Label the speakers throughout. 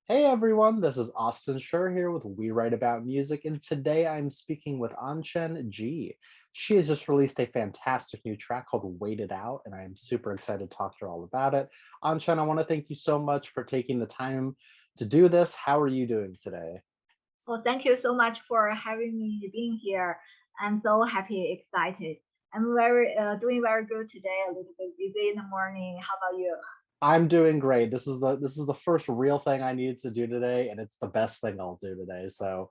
Speaker 1: Hey everyone, this is Austin Schur here with We Write About Music, and today I'm speaking with Anchen Ji. She has just released a fantastic new track called Wait It Out, and I am super excited to talk to her all about it. Anchen, I want to thank you so much for taking the time to do this. How are you doing today?
Speaker 2: Well, thank you so much for having me being here. I'm so happy, excited. I'm very doing very good today. A little bit busy in the morning. How about you?
Speaker 1: I'm doing great. This is the first real thing I needed to do today, and it's the best thing I'll do today. So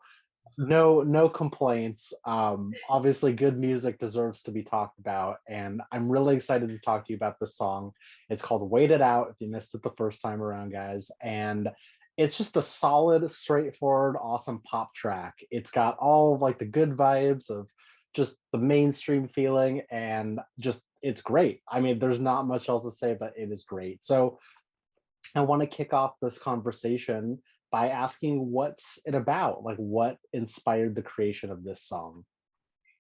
Speaker 1: no complaints. Obviously good music deserves to be talked about, and I'm really excited to talk to you about this song. It's called Wait It Out, if you missed it the first time around, guys. And it's just a solid, straightforward, awesome pop track. It's got all of like the good vibes of just the mainstream feeling, and just it's great. I mean, there's not much else to say, but it is great. So I want to kick off this conversation by asking what's it about? Like, what inspired the creation of this song?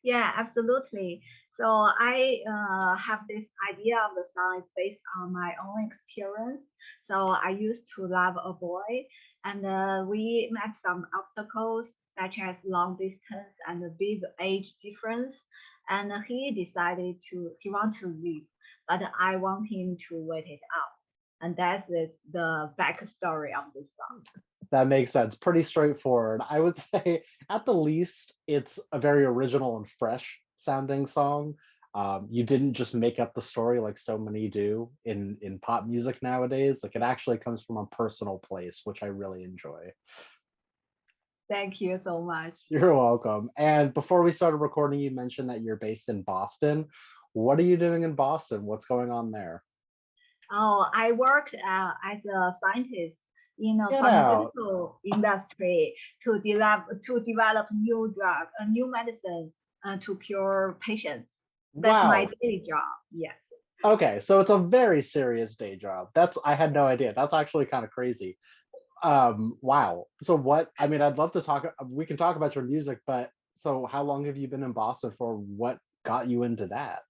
Speaker 2: Yeah, absolutely. So I have this idea of the song. It's based on my own experience. So I used to love a boy, and we met some obstacles such as long distance and a big age difference. And he decided he wants to leave, but I want him to wait it out. And that's the backstory of this song.
Speaker 1: That makes sense. Pretty straightforward. I would say, at the least, it's a very original and fresh sounding song. You didn't just make up the story like so many do in pop music nowadays. Like, it actually comes from a personal place, which I really enjoy.
Speaker 2: Thank you so much.
Speaker 1: You're welcome. And before we started recording, you mentioned that you're based in Boston. What are you doing in Boston? What's going on there?
Speaker 2: Oh, I worked as a scientist in a
Speaker 1: Get out.
Speaker 2: pharmaceutical industry to develop new drug, a new medicine to cure patients. That's my
Speaker 1: Wow.
Speaker 2: daily job. Yes.
Speaker 1: Okay, so it's a very serious day job. That's I had no idea. That's actually kind of crazy. Wow. So what, I mean, I'd love to talk, we can talk about your music, but so how long have you been in Boston for? What got you into that?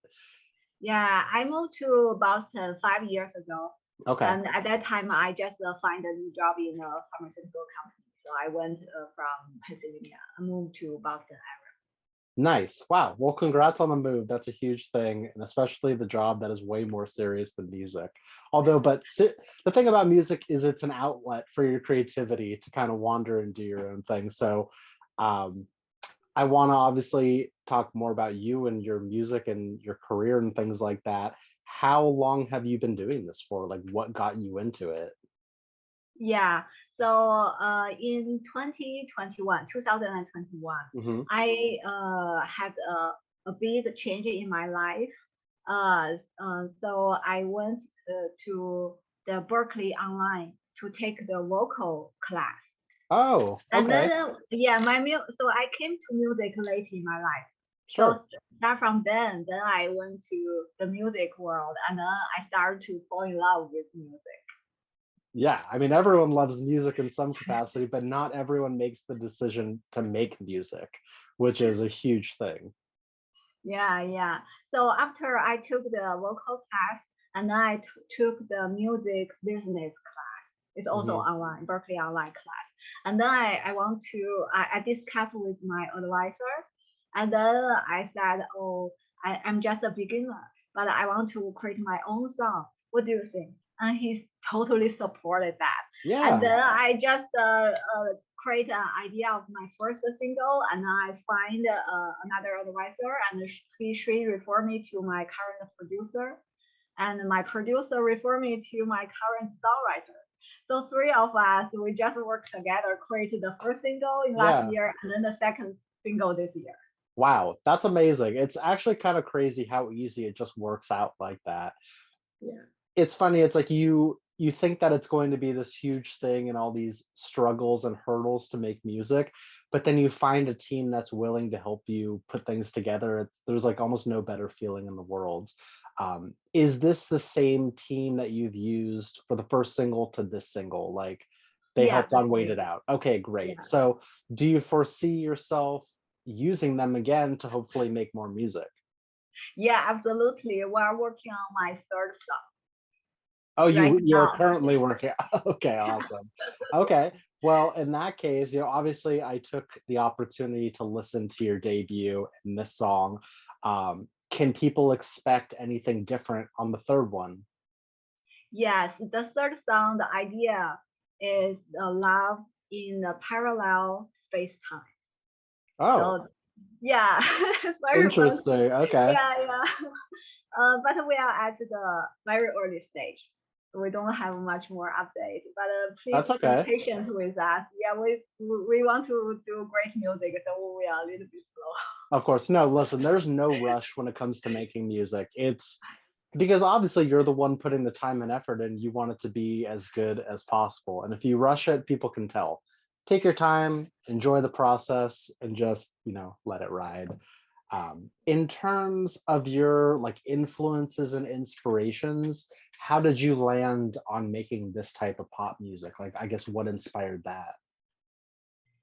Speaker 2: Yeah, I moved to Boston 5 years ago,
Speaker 1: Okay.
Speaker 2: and at that time I just find a new job in a pharmaceutical company. So I went from Pennsylvania, I moved to Boston.
Speaker 1: Nice. Wow. Well, congrats on the move. That's a huge thing, and especially the job that is way more serious than music. Although, the thing about music is it's an outlet for your creativity to kind of wander and do your own thing. So, um, I want to obviously talk more about you and your music and your career and things like that. How long have you been doing this for? Like, what got you into it?
Speaker 2: Yeah. So in 2021, 2021,
Speaker 1: Hmm.
Speaker 2: I had a big change in my life. So I went to the Berkeley online to take the vocal class.
Speaker 1: Oh,
Speaker 2: And
Speaker 1: okay.
Speaker 2: then, yeah, so I came to music late in my life.
Speaker 1: Sure.
Speaker 2: So start from then I went to the music world, and then I started to fall in love with music.
Speaker 1: Yeah, I mean, everyone loves music in some capacity, but not everyone makes the decision to make music, which is a huge thing.
Speaker 2: Yeah, yeah. So after I took the vocal class, and then I took the music business class. It's also
Speaker 1: Hmm.
Speaker 2: online, Berkeley online class. And then I discussed with my advisor, and then I said, oh, I'm just a beginner, but I want to create my own song. What do you think? And he's totally supported that. And
Speaker 1: Yeah.
Speaker 2: then I just create an idea of my first single, and I find another advisor, and she refer me to my current producer, and my producer refer me to my current songwriter. So three of us, we just work together, create the first single in last
Speaker 1: Yeah.
Speaker 2: year, and then the second single this year.
Speaker 1: Wow, that's amazing. It's actually kind of crazy how easy it just works out like that.
Speaker 2: Yeah.
Speaker 1: It's funny, it's like you think that it's going to be this huge thing and all these struggles and hurdles to make music, but then you find a team that's willing to help you put things together. There's like almost no better feeling in the world. Is this the same team that you've used for the first single to this single? Like, they
Speaker 2: Yeah,
Speaker 1: helped
Speaker 2: the
Speaker 1: on Wait It
Speaker 2: same.
Speaker 1: Out. Okay, great.
Speaker 2: Yeah.
Speaker 1: So do you foresee yourself using them again to hopefully make more music?
Speaker 2: Yeah, absolutely. We're working on my third song.
Speaker 1: Oh,
Speaker 2: right
Speaker 1: you're
Speaker 2: now.
Speaker 1: currently working. Okay, awesome. Okay. Well, in that case, obviously I took the opportunity to listen to your debut in this song. Can people expect anything different on the third one?
Speaker 2: Yes, the third song, the idea is the love in a parallel space-time.
Speaker 1: Oh,
Speaker 2: So yeah, it's very funky.
Speaker 1: interesting. Okay.
Speaker 2: Yeah, yeah. But we are at the very early stage. We don't have much more update, but please
Speaker 1: That's
Speaker 2: be
Speaker 1: okay.
Speaker 2: patient with us. Yeah, we want to do great music, so we are a little bit slow.
Speaker 1: Of course. No, listen, there's no rush when it comes to making music. It's because obviously you're the one putting the time and effort in. You want it to be as good as possible. And if you rush it, people can tell. Take your time, enjoy the process, and just, let it ride. In terms of your like influences and inspirations, how did you land on making this type of pop music? Like, I guess what inspired that?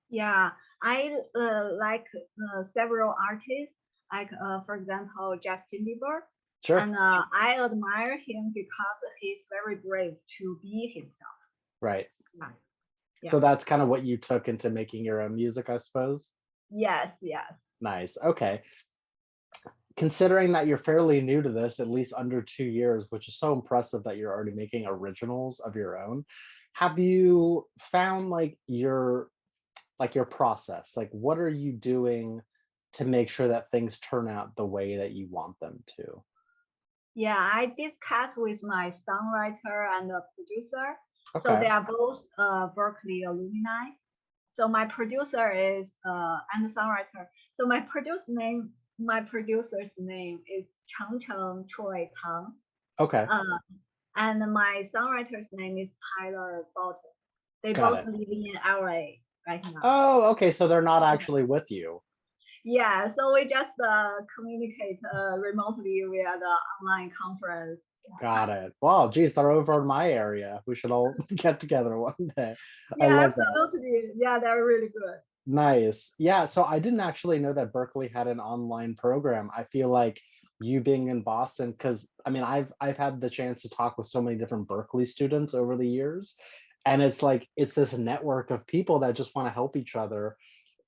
Speaker 2: Yeah, I like several artists, like for example Justin Bieber,
Speaker 1: Sure.
Speaker 2: and I admire him because he's very brave to be himself.
Speaker 1: Right.
Speaker 2: Yeah,
Speaker 1: So
Speaker 2: yeah,
Speaker 1: that's kind of what you took into making your own music, I suppose.
Speaker 2: yes, yes.
Speaker 1: Nice. Okay. Considering that you're fairly new to this, at least under 2 years, which is so impressive that you're already making originals of your own, have you found like your process? Like what are you doing to make sure that things turn out the way that you want them to?
Speaker 2: Yeah, I discussed with my songwriter and the producer. So
Speaker 1: Okay.
Speaker 2: they are both Berkeley alumni. So my producer is and the songwriter. So my producer's name is Cheng Choi Tang.
Speaker 1: Okay.
Speaker 2: Uh, and my songwriter's name is Tyler Bolton. They
Speaker 1: Got
Speaker 2: both
Speaker 1: it.
Speaker 2: live in LA right now.
Speaker 1: Oh, okay. So they're not actually with you.
Speaker 2: Yeah, so we just communicate remotely via the online conference.
Speaker 1: Got it. Well, geez, they're over in my area. We should all get together one day. I
Speaker 2: Yeah,
Speaker 1: love that.
Speaker 2: absolutely. Yeah, they're really good.
Speaker 1: Nice. Yeah, so I didn't actually know that Berkeley had an online program. I feel like you being in Boston, because I mean, I've had the chance to talk with so many different Berkeley students over the years, and it's like it's this network of people that just want to help each other.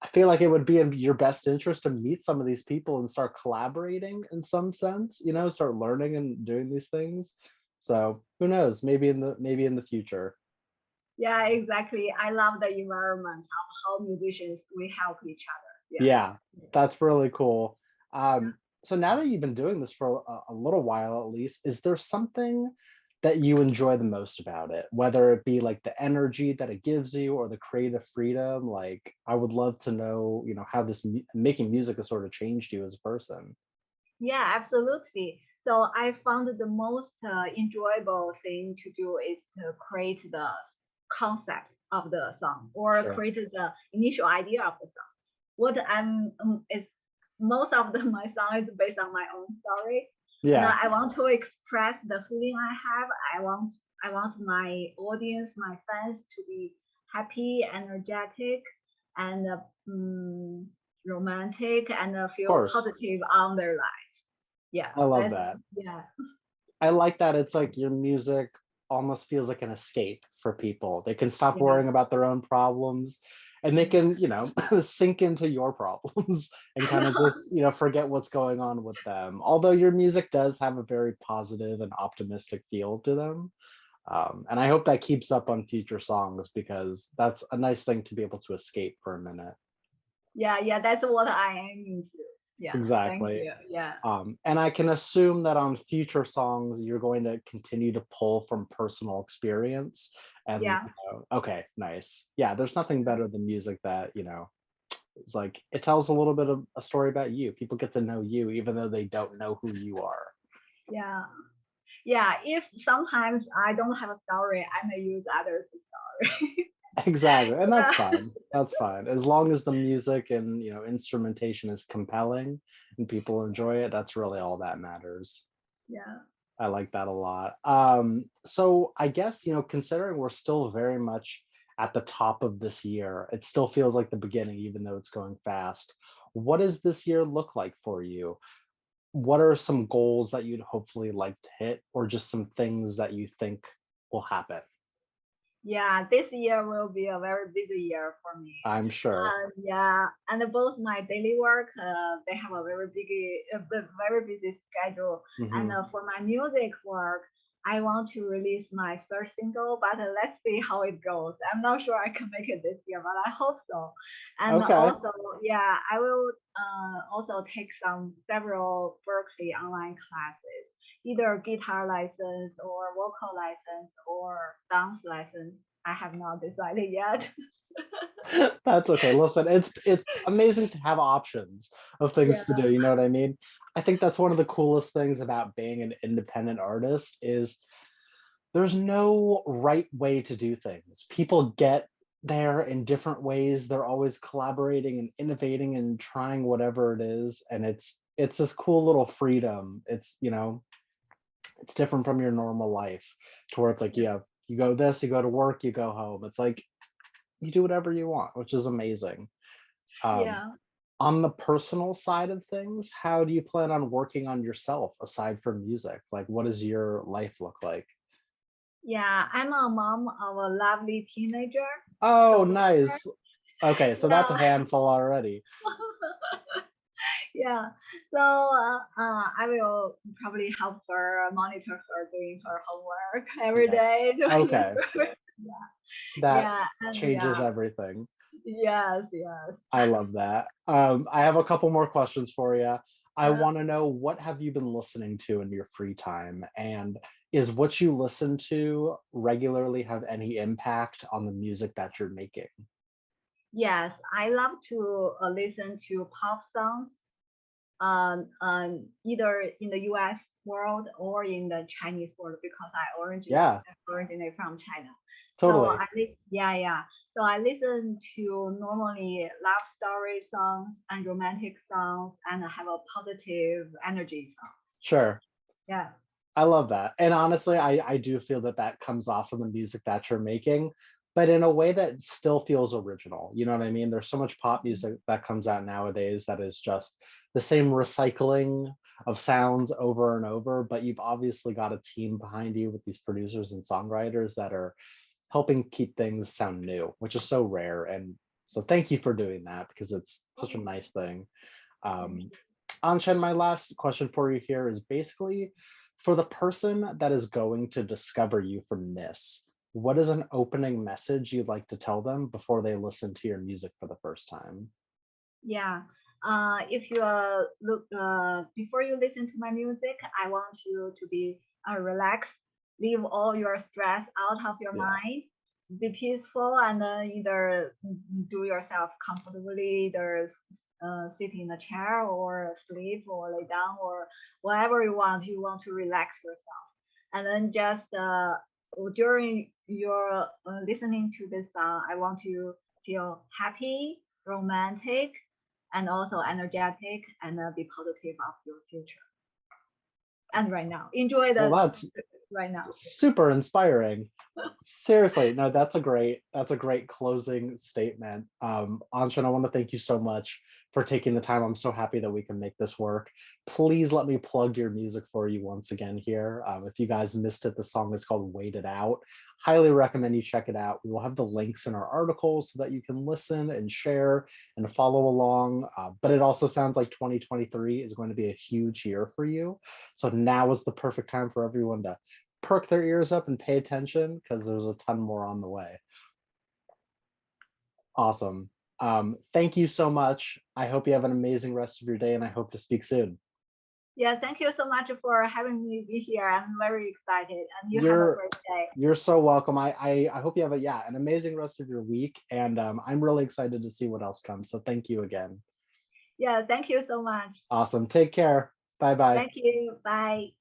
Speaker 1: I feel like it would be in your best interest to meet some of these people and start collaborating in some sense, start learning and doing these things. So who knows? Maybe in the future.
Speaker 2: Yeah, exactly. I love the environment of how musicians we help each other.
Speaker 1: Yeah,
Speaker 2: Yeah.
Speaker 1: that's really cool. So now that you've been doing this for a little while at least, is there something that you enjoy the most about it? Whether it be like the energy that it gives you or the creative freedom? Like, I would love to know, how this making music has sort of changed you as a person.
Speaker 2: Yeah, absolutely. So I found the most enjoyable thing to do is to create the concept of the song or
Speaker 1: Sure.
Speaker 2: create the initial idea of the song. What I'm is most of my song is based on my own story, and
Speaker 1: Yeah,
Speaker 2: I want to express the feeling I have. I want my audience, my fans to be happy, energetic, and romantic, and
Speaker 1: of
Speaker 2: feel
Speaker 1: course.
Speaker 2: positive on their lives. Yeah,
Speaker 1: I love
Speaker 2: that's
Speaker 1: that.
Speaker 2: yeah,
Speaker 1: I like that it's like your music almost feels like an escape for people. They can stop
Speaker 2: yeah,
Speaker 1: worrying about their own problems and they can, sink into your problems and kind of just, forget what's going on with them. Although your music does have a very positive and optimistic feel to them. And I hope that keeps up on future songs because that's a nice thing to be able to escape for a minute.
Speaker 2: yeah, yeah. That's what I am into. Yeah, thank
Speaker 1: Exactly.
Speaker 2: you. Yeah,
Speaker 1: And I can assume that on future songs, you're going to continue to pull from personal experience. And,
Speaker 2: yeah,
Speaker 1: okay, nice. Yeah, there's nothing better than music that, it's like it tells a little bit of a story about you. People get to know you, even though they don't know who you are.
Speaker 2: yeah, yeah. If sometimes I don't have a story, I may use others' story.
Speaker 1: Exactly. And that's
Speaker 2: Yeah,
Speaker 1: fine. That's fine. As long as the music and, instrumentation is compelling and people enjoy it, that's really all that matters.
Speaker 2: yeah,
Speaker 1: I like that a lot. So I guess, considering we're still very much at the top of this year, it still feels like the beginning, even though it's going fast. What does this year look like for you? what are some goals that you'd hopefully like to hit, or just some things that you think will happen?
Speaker 2: Yeah, this year will be a very busy year for me.
Speaker 1: I'm sure.
Speaker 2: Yeah, and both my daily work, they have a very busy schedule. And
Speaker 1: Hmm.
Speaker 2: for my music work, I want to release my third single, but let's see how it goes. I'm not sure I can make it this year, but I hope so. And
Speaker 1: Okay.
Speaker 2: also, yeah, I will also take several Berkeley online classes, either guitar license or vocal license or dance license. I have not decided yet.
Speaker 1: That's okay. Listen, it's amazing to have options of
Speaker 2: Yeah,
Speaker 1: things to do, you know what I mean? I think that's one of the coolest things about being an independent artist is there's no right way to do things. People get there in different ways. They're always collaborating and innovating and trying whatever it is, and it's this cool little freedom. It's, it's different from your normal life to where it's like,
Speaker 2: yeah,
Speaker 1: yeah, you go this, you go to work, you go home. It's like you do whatever you want, which is amazing. Um,
Speaker 2: yeah.
Speaker 1: on the personal side of things, how do you plan on working on yourself aside from music? Like, what does your life look like?
Speaker 2: Yeah, I'm a mom of a lovely teenager.
Speaker 1: Oh,
Speaker 2: So
Speaker 1: nice. Okay, so that's a
Speaker 2: yeah,
Speaker 1: handful already.
Speaker 2: yeah. So I will probably help her monitor her doing her homework every
Speaker 1: Yes.
Speaker 2: day, doing the
Speaker 1: Okay,
Speaker 2: school.
Speaker 1: that
Speaker 2: Yeah, and
Speaker 1: changes
Speaker 2: yeah,
Speaker 1: everything.
Speaker 2: yes, yes.
Speaker 1: I love that. I have a couple more questions for you. I
Speaker 2: Yeah.
Speaker 1: want to know, what have you been listening to in your free time? And is what you listen to regularly have any impact on the music that you're making?
Speaker 2: Yes, I love to listen to pop songs, either in the U.S. world or in the Chinese world because I
Speaker 1: Yeah,
Speaker 2: originate from China. So
Speaker 1: totally.
Speaker 2: yeah, yeah. So I listen to normally love story songs and romantic songs and have a positive energy song.
Speaker 1: Sure.
Speaker 2: Yeah,
Speaker 1: I love that. And honestly, I do feel that that comes off of the music that you're making, but in a way that still feels original. You know what I mean? There's so much pop music that comes out nowadays that is just the same recycling of sounds over and over, but you've obviously got a team behind you with these producers and songwriters that are helping keep things sound new, which is so rare. And so thank you for doing that because it's such a nice thing.
Speaker 2: thank
Speaker 1: Um,
Speaker 2: you.
Speaker 1: Anshan, my last question for you here is basically for the person that is going to discover you from this, what is an opening message you'd like to tell them before they listen to your music for the first time?
Speaker 2: Yeah. If you look before you listen to my music, I want you to be relaxed, leave all your stress out of your
Speaker 1: Yeah.
Speaker 2: mind, be peaceful, and either do yourself comfortably, either sit in a chair or sleep or lay down or whatever you want. You want to relax yourself, and then just during your listening to this song, I want you to feel happy, romantic, and also energetic and be positive of your future. And right now, enjoy
Speaker 1: Well,
Speaker 2: the
Speaker 1: that's
Speaker 2: right now.
Speaker 1: super inspiring. Seriously, no, that's a great closing statement. Anshan, I want to thank you so much for taking the time. I'm so happy that we can make this work. Please let me plug your music for you once again here. If you guys missed it, the song is called Wait It Out. Highly recommend you check it out. We will have the links in our article so that you can listen and share and follow along. But it also sounds like 2023 is going to be a huge year for you. So now is the perfect time for everyone to perk their ears up and pay attention because there's a ton more on the way. Awesome. Thank you so much. I hope you have an amazing rest of your day and I hope to speak soon.
Speaker 2: Yeah, thank you so much for having me be here. I'm very excited, and you have a
Speaker 1: You're
Speaker 2: great day.
Speaker 1: you're so welcome. I hope you have an amazing rest of your week and I'm really excited to see what else comes. So thank you again.
Speaker 2: Yeah, thank you so much.
Speaker 1: Awesome. Take care. Bye bye.
Speaker 2: Thank you. Bye.